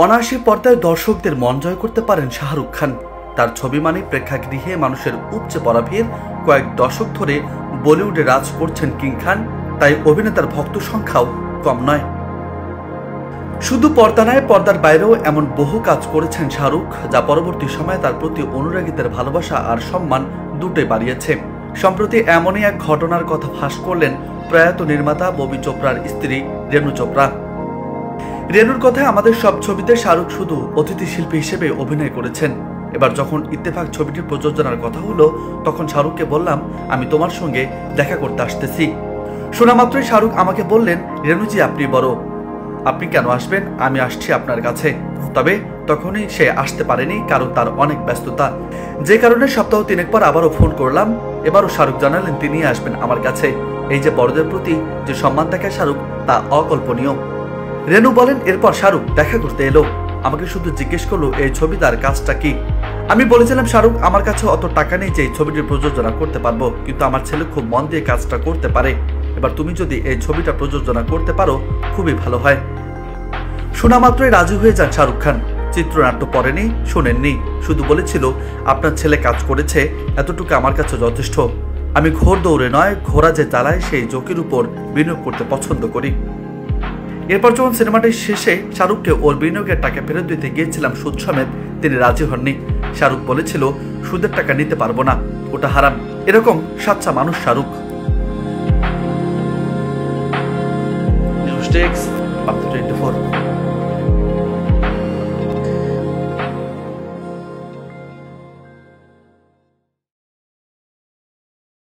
অনায়াসে পর্দায় দর্শকদের মন জয় করতে পারেন শাহরুখ খান। তার ছবি মানে প্রেক্ষাগৃহে মানুষের উপচে পড়া ভিড়। কয়েক দশক ধরে বলিউডে রাজ করছেন কিং খান, তাই অভিনেতার ভক্ত সংখ্যাও কম নয়। শুধু পর্দা নয়, পর্দার বাইরেও এমন বহু কাজ করেছেন শাহরুখ, যা পরবর্তী সময়ে তার প্রতি অনুরাগীদের ভালোবাসা আর সম্মান দুটোই বাড়িয়েছে। সম্প্রতি এমনই এক ঘটনার কথা ফাঁস করলেন প্রয়াত নির্মাতা ববি চোপড়ার স্ত্রী রেনু চোপড়া। রেনুর কথায় আমাদের সব ছবিতে শাহরুখ শুধু অতিথি শিল্পী হিসেবে অভিনয় করেছেন। এবার যখন ইত্তেফাক ছবিটির প্রযোজনার কথা হলো, তখন শাহরুখকে বললাম, আমি তোমার সঙ্গে দেখা করতে আসতেছি। শোনা মাত্রই শাহরুখ আমাকে বললেন, রেনুজি আপনি বড়, আপনি কেন আসবেন, আমি আসছি আপনার কাছে। তবে তখনই সে আসতে পারেনি, কারণ তার অনেক ব্যস্ততা, যে কারণে সপ্তাহ 3 পর আবারও ফোন করলাম। এবারও শাহরুখ জানালেন তিনি আসবেন আমার কাছে। এই যে বড়দের প্রতি যে সম্মান দেখায় শাহরুখ, তা অকল্পনীয়। রেনু বলেন, এরপর শাহরুখ দেখা করতে এলো, আমাকে শুধু জিজ্ঞেস করলো এই ছবিটার কাজটা কি। আমি বলেছিলাম, শাহরুখ আমার কাছে অত টাকা নেই যে এই ছবিটির প্রযোজনা করতে পারবো, কিন্তু আমার ছেলে খুব মন দিয়ে কাজটা করতে পারে। এবার তুমি যদি এই ছবিটা প্রযোজনা করতে পারো খুবই ভালো হয়। শোনা মাত্রই রাজি হয়ে যান শাহরুখ খান। চিত্রনাট্য পড়েনি, শোনেননি, শুধু বলেছিল আপনার ছেলে কাজ করেছে, এতটুকু আমার কাছে যথেষ্ট। আমি ঘোর দৌড়ে নয়, ঘোড়া যে চালায় সেই জোকের উপর বিনিয়োগ করতে পছন্দ করি। এরপর যখন সিনেমাটি শেষে শাহরুখকে ওর বিনিয়োগের টাকা ফেরত দিতে গিয়েছিলাম সুদ সমেত, তিনি রাজি হননি। শাহরুখ বলেছিল, সুদের টাকা নিতে পারবো না, ওটা হারাম। এরকম সাচ্চা মানুষ শাহরুখ। নিউজ ডেস্ক, বার্তা 24।